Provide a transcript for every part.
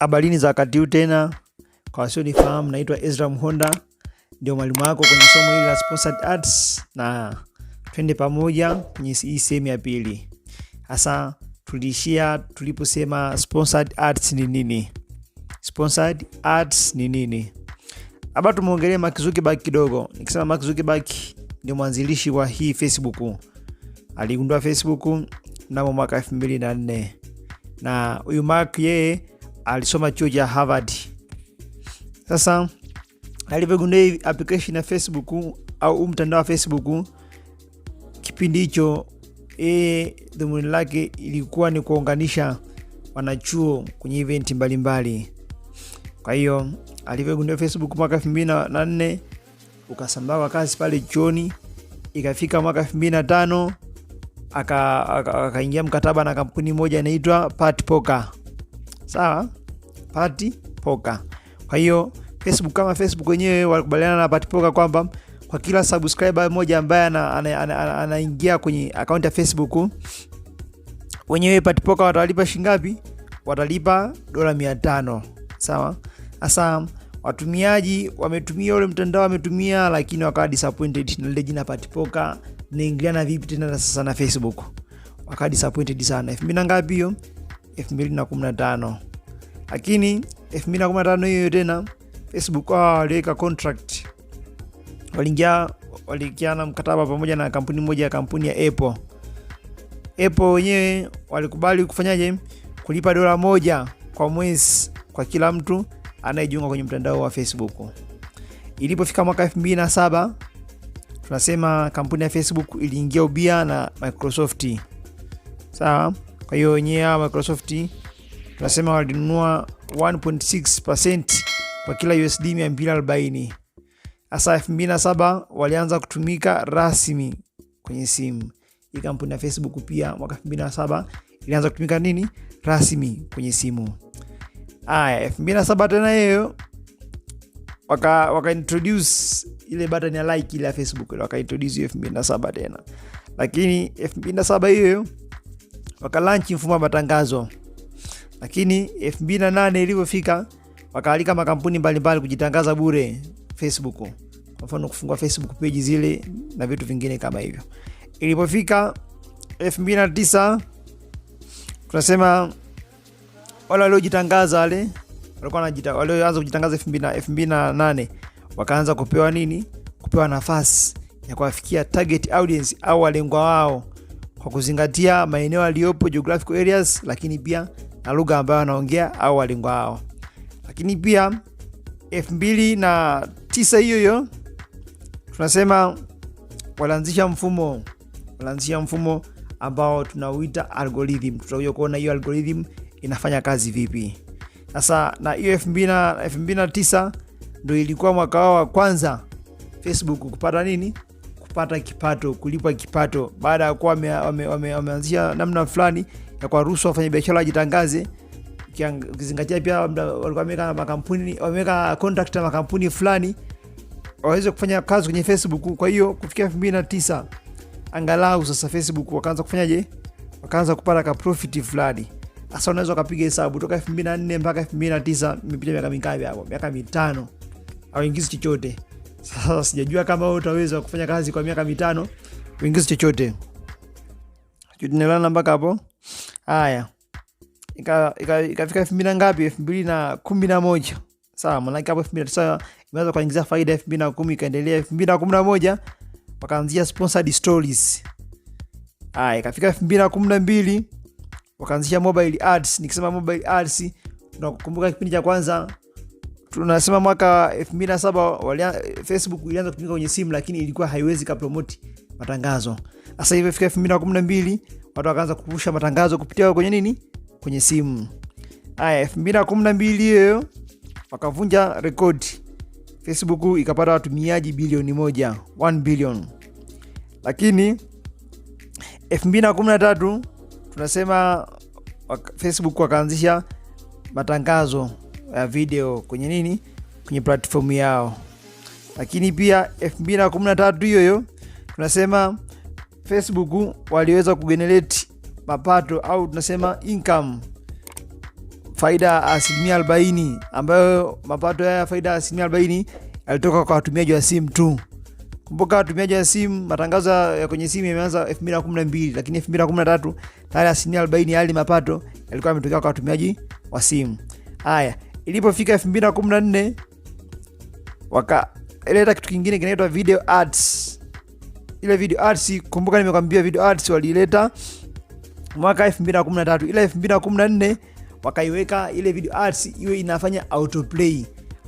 Habarini za wakati huu tena, kwa wasionifahamu naitwa Ezrah Mhonda, ndio mwalimu wako kwenye somo hili la sponsored ads, na twende pamoja kwenye hii sehemu ya pili. Hasa tulishia tuliposema sponsored ads ni nini. Sponsored ads ni nini? Hapa tumeongelea Mark Zuckerberg kidogo. Nikisema Mark Zuckerberg ndio mwanzilishi wa hii Facebook. Aligundua Facebook mnamo mwaka 2004. Na huyu Mark yeye alisoma chuo cha Harvard. Sasa alivyogundua application ya Facebook au mtandao wa Facebook, kipindi hicho dhumuni lake ilikuwa ni kuunganisha wanachuo kwenye event mbalimbali. Kwa hiyo alivyogundua Facebook mwaka 2004, ukasambaa kwa kasi pale chuoni. Ikafika mwaka 2005 akaingia mkataba na kampuni moja inaitwa Party Poker. Sawa? Party Poker. Kwa hiyo Facebook kama Facebook wenyewe walikubaliana na Party Poker kwamba kwa kila subscriber moja ambaye anaingia kwenye account ya Facebook, wenyewe Party Poker watalipa shingapi? Watalipa $500. Sawa? Sasa watumiaji wametumia ule mtandao wametumia, lakini wakawa disappointed na ile jina Party Poker naingiliana vipi tena sasa na Facebook. Wakawa disappointed sana. 2000 ngapi hiyo? 2015. Lakini 2015 hiyo tena Facebook waliweka contract. Waliingia mkataba pamoja na kampuni moja ya kampuni ya Apple. Apple wenyewe walikubali kufanyaje? Kulipa $1 kwa mwezi kwa kila mtu anayejiunga kwenye mtandao wa Facebook. Ilipofika mwaka 2007, tunasema kampuni ya Facebook iliingia ubia na Microsoft. Sawa? Kwa hiyo wenyewe Microsoft tunasema walinunua 1.6% kwa kila USD 240. Asa 2007 walianza kutumika rasmi kwenye simu. Hii kampuni ya Facebook pia mwaka 2007 ilianza kutumika nini? Rasmi kwenye simu. 2007 tena hiyo waka introduce ile button ya like ile ya Facebook, waka introduce 2007 tena. Lakini 2007 hiyo waka launch mfumo wa matangazo. Lakini 2008 ilipofika wakaalika makampuni mbalimbali kujitangaza bure Facebook. Kwa mfano kufungua Facebook page zile na vitu vingine kama hivyo. Ilipofika 2009 tunasema wale waliojitangaza walioanza kujitangaza 2008 wakaanza kupewa nini? Kupewa nafasi ya kuwafikia target audience au walengwa wao kwa kuzingatia maeneo yaliyopo, geographical areas, lakini pia na lugha ambayo wanaongea au walengwa wao. Lakini pia 2009 hiyo tunasema walianzisha mfumo ambao tunauita algorithm. Tutakuja kuona hiyo algorithm inafanya kazi vipi. Sasa na hiyo 2009 ndio ilikuwa mwaka wao wa kwanza Facebook kupata nini? Kupata kipato, kulipwa kipato baada ya kuwa wameanzisha namna fulani ya kuwaruhusu wafanyabiashara wajitangaze. Ukizingatia pia walikuwa wameweka makampuni, wameweka contract na makampuni fulani waweze kufanya kazi kwenye Facebook. Kwa hiyo kufikia 2009 angalau sasa Facebook wakaanza kufanyaje? Wakaanza kupata ka profit fulani. Sasa unaweza kupiga hesabu toka 2004 mpaka 2009 imepita miaka mingapi hapo? Miaka 5. Au ingizi chochote. Sasa sijajua kama wewe utaweza kufanya kazi kwa miaka 5 uingizi chochote. Tunaelewana mpaka hapo? Haya. Ikafika 2000 ngapi? 2011. Sawa, maana hapo 2009 imeanza kuingiza faida, 2010 ikaendelea, 2011 wakaanzia sponsored stories. Ikafika 2012 wakaanzisha mobile ads. Nikisema mobile ads tunakumbuka kipindi cha kwanza tunasema mwaka 2007 Facebook ilianza kutumika kwenye simu, lakini ilikuwa haiwezi ka promote matangazo. Sasa hivi ifika 2012 watu wakaanza kupusha matangazo kupitia kwenye nini? Kwenye simu. 2012 hiyo wakavunja record. Facebook ikapata watumiaji bilioni 1 billion. Lakini 2013 tunasema Facebook wakaanzisha matangazo ya video kwenye nini? Kwenye platform yao. Lakini pia 2013 hiyo tunasema Facebook waliweza kugenerate mapato au tunasema income faida 40%, ambayo mapato ya faida 40% yalitoka kwa watumiaji wa simu tu. Kumbuka watumiaji wa simu, matangazo ya kwenye simu yameanza 2012, lakini 2013 tayari 40% yale mapato yalikuwa yametokea kwa watumiaji wa simu. Haya, ilipofika 2014 wakaleta kitu kingine kinaitwa video ads. Ile video ads, kumbuka nimekwambia video ads walileta mwaka 2013, ila 2014 wakaiweka ile video ads iwe inafanya autoplay.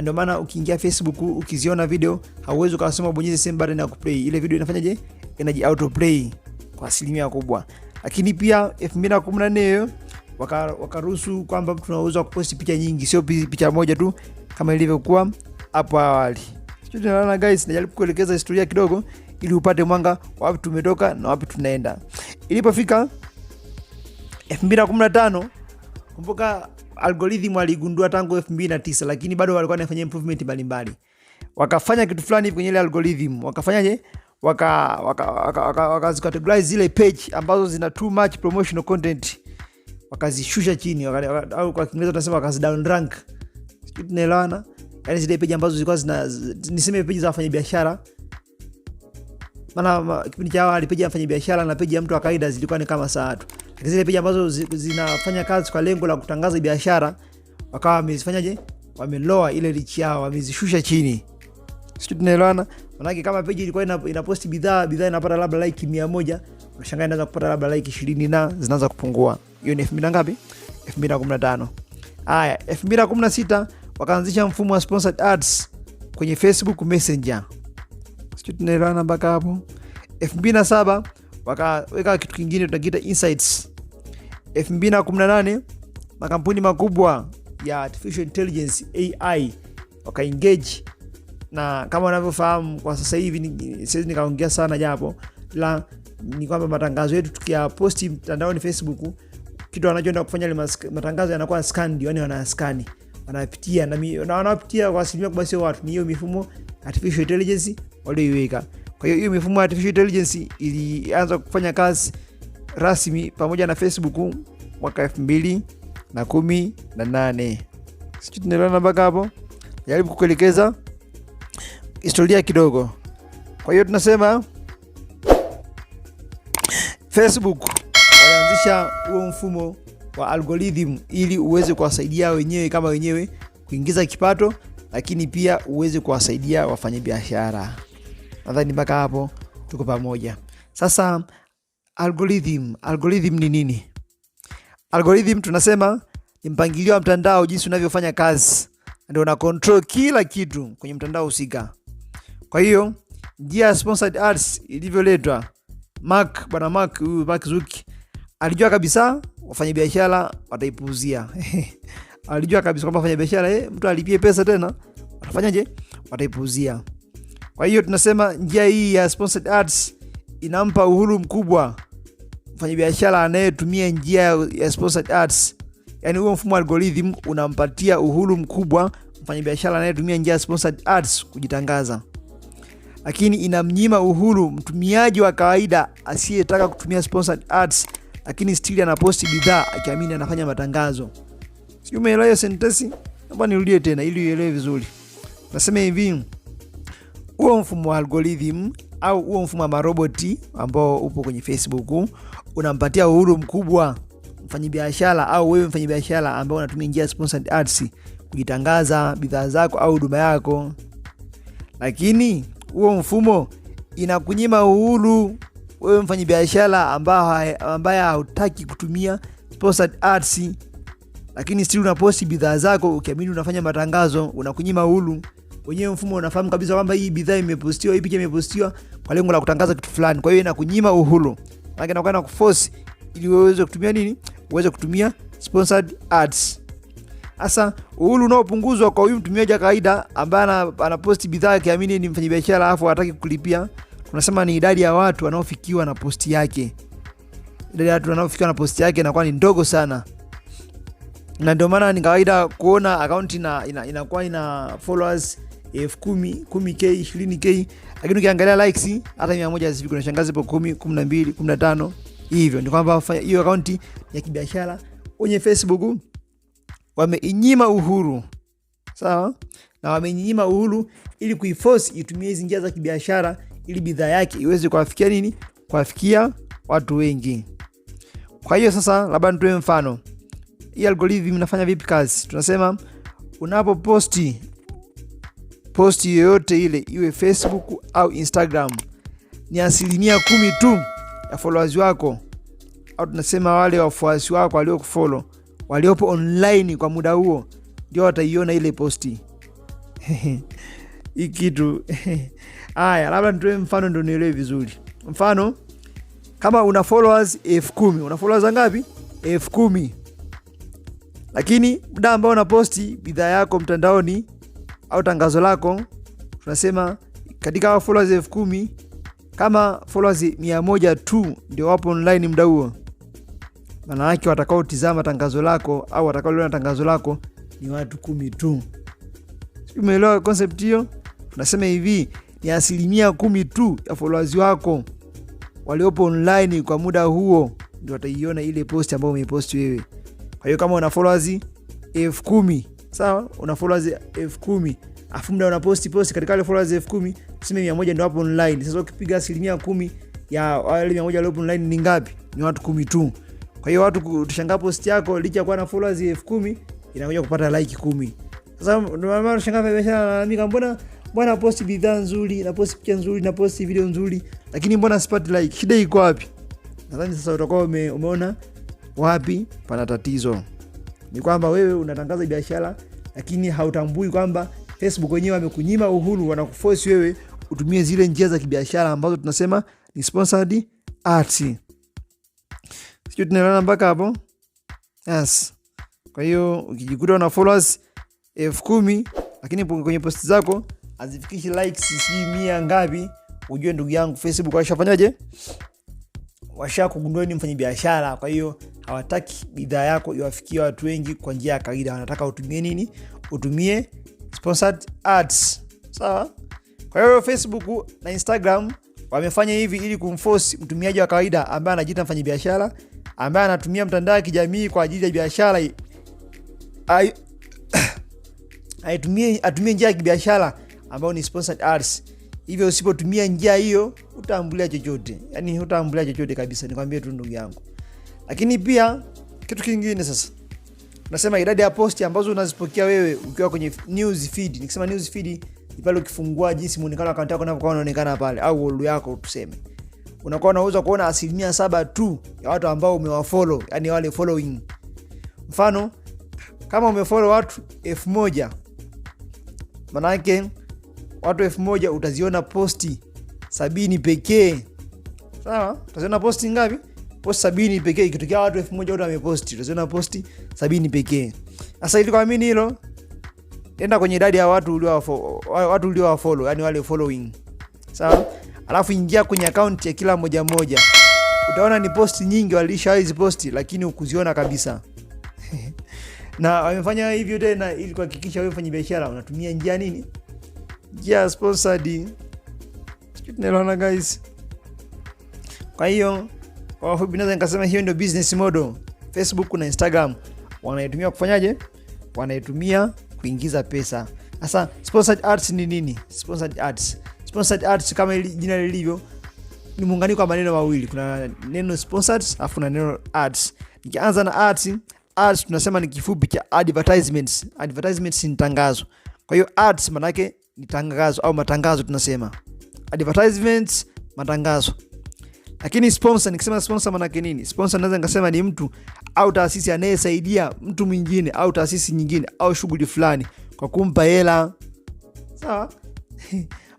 Ndio maana ukiingia Facebook ukiziona video hauwezi ukasema bonyeze same button ya kuplay. Ile video inafanyaje? Inaji autoplay kwa asilimia kubwa. Lakini pia 2014 wakaruhusu kwamba tunaweza kuposti picha nyingi, sio picha moja tu kama ilivyokuwa hapo awali. Tunaona guys, najaribu kuelekeza historia kidogo ili upate mwanga wapi tumetoka na wapi tunaenda. Ilipofika 2015, kumbuka algorithm waligundua tangu 2009, lakini bado walikuwa wanafanya improvement mbalimbali. Wakafanya kitu fulani kwenye ile algorithm. Wakafanyaje? Wakacategorize zile page ambazo zina too much promotional content, wakazishusha chini, au kwa Kiingereza tunasema wakazidown rank. Sio, tunaelewana? Yaani zile page ambazo zilikuwa niseme page za wafanyabiashara. Maana kipindi cha awali page ya wafanyabiashara na page ya mtu wa kawaida zilikuwa ni kama sawa tu. Lakini zile page ambazo zinafanya kazi kwa lengo la kutangaza biashara, wakawa wamezifanyaje? Wameloa ile reach yao, wamezishusha chini. Sio, tunaelewana? Maana kama page ilikuwa inaposti bidhaa inapata labda like 100, unashangaa inaanza kupata labda like 20 na zinaanza kupungua. Hiyo ni 2000 ngapi? 2015. Haya, 2016 wakaanzisha mfumo wa sponsored ads kwenye Facebook Messenger. Sio, tunaelewana mpaka hapo? 2007 wakaweka kitu kingine tunakiita insights. 2018 makampuni makubwa ya artificial intelligence AI wakaengage, na kama unavyofahamu kwa sasa hivi, siwezi nikaongea sana japo la ni kwamba matangazo yetu tukiyaposti mtandaoni Facebook, kitu wanachoenda kufanya ile matangazo yanakuwa scanned, yani wanascan, wanapitia na wanapitia kwa asilimia kubwa sio watu, ni hiyo mifumo artificial intelligence walioiweka. Kwa hiyo mifumo ya artificial intelligence ilianza kufanya kazi rasmi pamoja na Facebook mwaka 2018. Sisi tunaelewana mpaka hapo? Jaribu kukuelekeza historia kidogo. Kwa hiyo tunasema Facebook walianzisha huo mfumo wa algorithm ili uweze kuwasaidia wenyewe kama wenyewe kuingiza kipato, lakini pia uweze kuwasaidia wafanyabiashara. Nadhani mpaka hapo tuko pamoja. Sasa algorithm ni nini? Algorithm tunasema ni mpangilio wa mtandao, jinsi unavyofanya kazi, ndio una control kila kitu kwenye mtandao husika. Kwa hiyo njia ya sponsored ads ilivyoletwa, bwana Mark Zuckerberg alijua kabisa wafanyabiashara wataipuuzia. Alijua kabisa kwamba wafanyabiashara mtu alipie pesa tena watafanyaje? Wataipuuzia. Kwa hiyo tunasema njia hii ya sponsored ads inampa uhuru mkubwa mfanyabiashara anayetumia njia ya sponsored ads. Yaani huo mfumo wa algorithm unampatia uhuru mkubwa mfanyabiashara anayetumia njia ya sponsored ads kujitangaza. Lakini inamnyima uhuru mtumiaji wa kawaida asiyetaka kutumia sponsored ads, lakini still anaposti bidhaa akiamini anafanya matangazo. Sio, umeelewa hiyo sentence? Naomba nirudie tena ili uelewe vizuri. Nasema hivi, huo mfumo wa algorithm au huo mfumo wa maroboti ambao upo kwenye Facebook unampatia uhuru mkubwa mfanyabiashara au wewe mfanyabiashara ambao unatumia njia ya sponsored ads kujitangaza bidhaa zako au huduma yako. Lakini huo mfumo inakunyima uhuru wewe mfanyabiashara ambaye hautaki kutumia sponsored ads, lakini still unaposti bidhaa zako ukiamini unafanya matangazo, unakunyima uhuru. Wenyewe mfumo unafahamu kabisa kwamba hii bidhaa imepostiwa, hii picha imepostiwa kwa lengo la kutangaza kitu fulani. Kwa hiyo inakunyima uhuru. Maana inakuwa kuforce ili uweze kutumia nini? Uweze kutumia sponsored ads. Sasa uhuru unaopunguzwa kwa huyu mtumiaji wa kawaida ambaye anaposti bidhaa akiamini ni mfanyabiashara afu hataki kulipia, tunasema ni idadi ya watu wanaofikiwa na posti yake. Idadi ya watu wanaofikiwa na posti yake inakuwa ni ndogo sana. Na ndio maana ni kawaida kuona account inakuwa ina followers 10,000, 10k, 20k, lakini ukiangalia likes hata 100 hazifiki. Unashangaza hapo 10, 12, 15 hivyo. Ni kwamba hiyo account ya kibiashara kwenye Facebook wameinyima uhuru. Sawa? Na wamenyima uhuru ili kuiforce itumie hizo njia za kibiashara ili bidhaa yake iweze kuwafikia nini? Kuwafikia watu wengi. Kwa hiyo sasa labda nitoe mfano. Hii algorithm inafanya vipi kazi? Tunasema unapo posti yoyote ile, iwe Facebook au Instagram, ni 10% tu ya followers wako, au tunasema wale wafuasi wako waliokufollow, waliopo online kwa muda huo, ndio wataiona ile posti. Hii kitu. Haya, labda nitoe mfano ndio nielewe vizuri. Mfano, kama una followers 10,000, una followers ngapi? 10,000. Lakini muda ambao unaposti bidhaa yako mtandaoni au tangazo lako, tunasema katika followers 10,000, kama followers 100 tu ndio wapo online muda huo, maana yake watakao tazama tangazo lako au watakao liona tangazo lako ni watu 10 tu. Umeelewa concept hiyo? Tunasema hivi, ni 10% tu ya followers wako waliopo online kwa muda huo ndio wataiona ile post ambayo umeipost wewe. Kwa hiyo kama una followers 10,000, sawa? Una followers 10,000, afu muda una post katika wale followers 10,000, tuseme 100 ndio hapo online. Sasa ukipiga 10% ya wale 100 waliopo online ni ngapi? Ni watu 10 tu. Kwa hiyo watu tushangaa post yako licha kuwa na followers 10,000 inakuja kupata like 10. Sasa ndio maana tushangaa biashara na mbona post bidhaa nzuri, na post picha nzuri, na post video nzuri, lakini mbona sipati like? Shida iko wapi? Nadhani sasa utakuwa umeona wapi pana tatizo. Ni kwamba wewe unatangaza biashara lakini hautambui kwamba Facebook wenyewe wamekunyima uhuru, wanakuforce wewe utumie zile njia za kibiashara ambazo tunasema ni sponsored ads. Sio, tunaelewana mpaka hapo? Yes. Kwa hiyo ukijikuta una followers 10,000 lakini kwenye post zako hazifikishi likes si 100 ngapi, ujue ndugu yangu Facebook washafanyaje? Washakugundua ni mfanya biashara. Kwa hiyo hawataki bidhaa yako iwafikie watu wengi kwa njia ya kawaida, wanataka utumie nini? Utumie sponsored ads. Sawa? Kwa hiyo Facebook na Instagram wamefanya hivi ili kumforce mtumiaji wa kawaida ambaye anajiita mfanya biashara, ambaye anatumia mtandao wa kijamii kwa ajili ya biashara, atumie njia ya kibiashara ambayo ni sponsored ads. Hivyo usipotumia njia hiyo utaambulia chochote. Yaani utaambulia chochote kabisa, nikwambie tu ndugu yangu. Lakini pia kitu kingine sasa, tunasema idadi ya posti ambazo unazipokea wewe ukiwa kwenye news feed. Nikisema news feed ni pale ukifungua jinsi muonekano wa account yako unapokuwa unaonekana pale, au wall yako tuseme, unakuwa unaweza kuona 7% tu ya watu ambao umewafollow, yani wale following. Mfano, kama umefollow watu 1,000, maana yake watu 1,000 utaziona posti 70 pekee. Sawa? Utaziona posti ngapi? Posti 70 pekee. Ikitokea watu 1,000 wote wameposti, utaziona posti 70 pekee. Sasa ili kuamini hilo, enda kwenye idadi ya watu uliowafollow, yani wale following. Sawa? Alafu ingia kwenye account ya kila mmoja. Utaona ni posti nyingi walisha hizo posti lakini ukuziona kabisa. Na wamefanya hivyo tena ili kuhakikisha wewe mfanya biashara unatumia njia nini? Njia sponsored. Tunaelewana guys? Kwa hiyo kwa fupi naweza nikasema hiyo ndio business model Facebook na Instagram wanaitumia kufanyaje? Wanaitumia kuingiza pesa. Sasa sponsored ads ni nini? Sponsored ads kama jina lilivyo ni muunganiko wa maneno mawili. Kuna neno sponsored afu na neno ads. Nikianza na ads tunasema ni kifupi cha advertisements. Advertisements ni tangazo. Kwa hiyo ads maana yake ni tangazo au matangazo tunasema. Advertisements, matangazo. Lakini sponsor, nikisema sponsor maana yake nini? Sponsor naweza nikasema ni mtu au taasisi anayesaidia mtu mwingine au taasisi nyingine au shughuli fulani kwa kumpa hela. Sawa?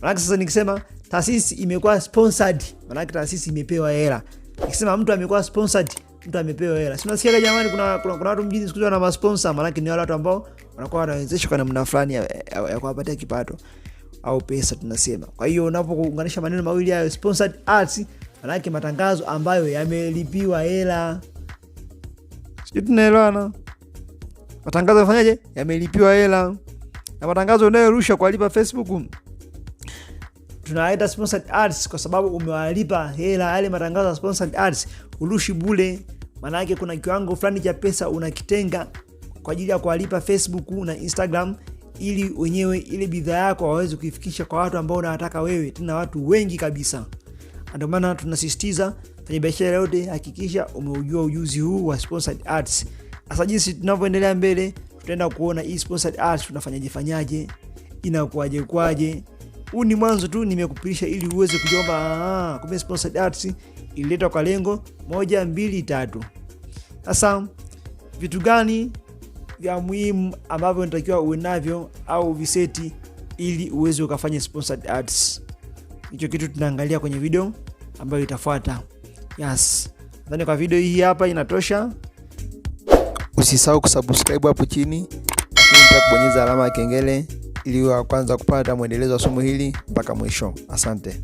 Maana sasa nikisema taasisi imekuwa sponsored, maana yake taasisi imepewa hela. Nikisema mtu amekuwa sponsored, mtu amepewa hela. Si unasikia jamani, kuna watu mjini siku na ma-sponsor, maana yake ni wale watu ambao wanakuwa wanawezeshwa kwa namna fulani ya kuwapatia kipato au pesa tunasema. Kwa hiyo unapokuunganisha maneno mawili hayo sponsored ads, maana yake matangazo ambayo yamelipiwa hela. Sio, tunaelewana? Matangazo yafanyaje? Yamelipiwa hela. Na matangazo unayorusha kwa lipa Facebook tunaita sponsored ads kwa sababu umewalipa hela. Yale matangazo ya sponsored ads urushi bure, maana yake kuna kiwango fulani cha pesa unakitenga kwa ajili ya kuwalipa Facebook na Instagram, ili wenyewe ile bidhaa yako waweze kuifikisha kwa watu ambao unataka wewe, tena watu wengi kabisa. Ndio maana tunasisitiza fanya biashara yote, hakikisha umeujua ujuzi huu wa sponsored ads. Sasa jinsi tunavyoendelea mbele, tutaenda kuona hii sponsored ads tunafanyaje, inakuaje. Huu ni mwanzo tu, nimekupitisha ili uweze kujua kumbe sponsored ads ililetwa kwa lengo 1 2 3. Sasa vitu gani vya muhimu ambavyo unatakiwa uwe navyo au viseti ili uweze ukafanya sponsored ads? Hicho kitu tunaangalia kwenye video ambayo itafuata. Yes. Nadhani kwa video hii hapa inatosha. Usisahau kusubscribe hapo chini, lakini kubonyeza alama ya kengele ili uwe wa kwanza kupata muendelezo wa somo hili mpaka mwisho. Asante.